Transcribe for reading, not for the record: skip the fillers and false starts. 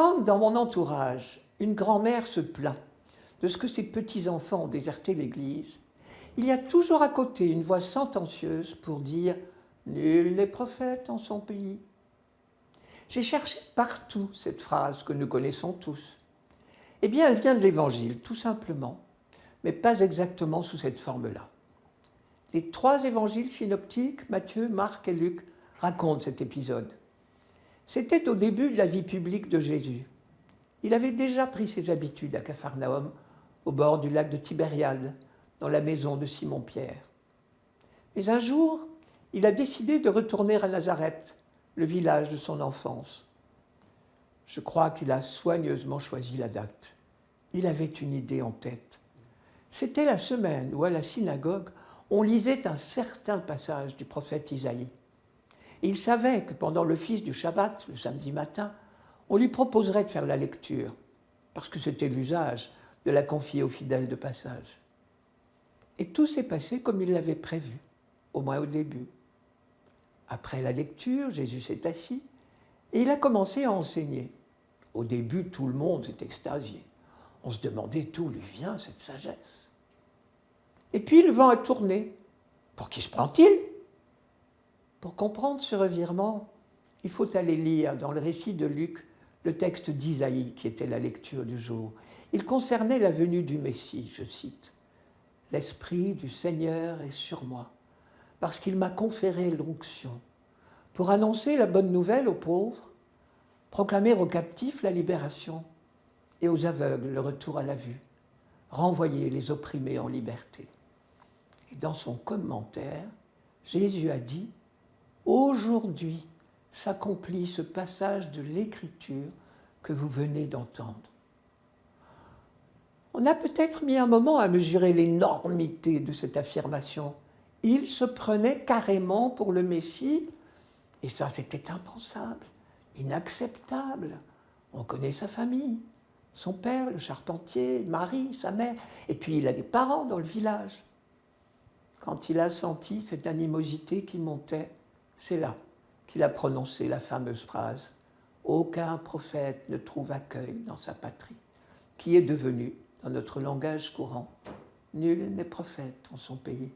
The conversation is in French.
Quand, dans mon entourage, une grand-mère se plaint de ce que ses petits-enfants ont déserté l'Église, il y a toujours à côté une voix sentencieuse pour dire « Nul n'est prophète en son pays ». J'ai cherché partout cette phrase que nous connaissons tous. Eh bien, elle vient de l'Évangile, tout simplement, mais pas exactement sous cette forme-là. Les 3 évangiles synoptiques, Matthieu, Marc et Luc, racontent cet épisode. C'était au début de la vie publique de Jésus. Il avait déjà pris ses habitudes à Capharnaüm, au bord du lac de Tibériade, dans la maison de Simon-Pierre. Mais un jour, il a décidé de retourner à Nazareth, le village de son enfance. Je crois qu'il a soigneusement choisi la date. Il avait une idée en tête. C'était la semaine où, à la synagogue, on lisait un certain passage du prophète Isaïe. Et il savait que pendant l'office du Shabbat, le samedi matin, on lui proposerait de faire la lecture, parce que c'était l'usage de la confier aux fidèles de passage. Et tout s'est passé comme il l'avait prévu, au moins au début. Après la lecture, Jésus s'est assis et il a commencé à enseigner. Au début, tout le monde s'est extasié. On se demandait d'où lui vient cette sagesse. Et puis le vent a tourné. Pour qui se prend-il ? Pour comprendre ce revirement, il faut aller lire dans le récit de Luc le texte d'Isaïe qui était la lecture du jour. Il concernait la venue du Messie, je cite. « L'Esprit du Seigneur est sur moi, parce qu'il m'a conféré l'onction, pour annoncer la bonne nouvelle aux pauvres, proclamer aux captifs la libération et aux aveugles le retour à la vue, renvoyer les opprimés en liberté. » Et dans son commentaire, Jésus a dit « Aujourd'hui s'accomplit ce passage de l'Écriture que vous venez d'entendre. » On a peut-être mis un moment à mesurer l'énormité de cette affirmation. Il se prenait carrément pour le Messie, et ça c'était impensable, inacceptable. On connaît sa famille, son père, le charpentier, Marie, sa mère, et puis il a des parents dans le village. Quand il a senti cette animosité qui montait, c'est là qu'il a prononcé la fameuse phrase « Aucun prophète ne trouve accueil dans sa patrie », qui est devenue, dans notre langage courant, « Nul n'est prophète en son pays ».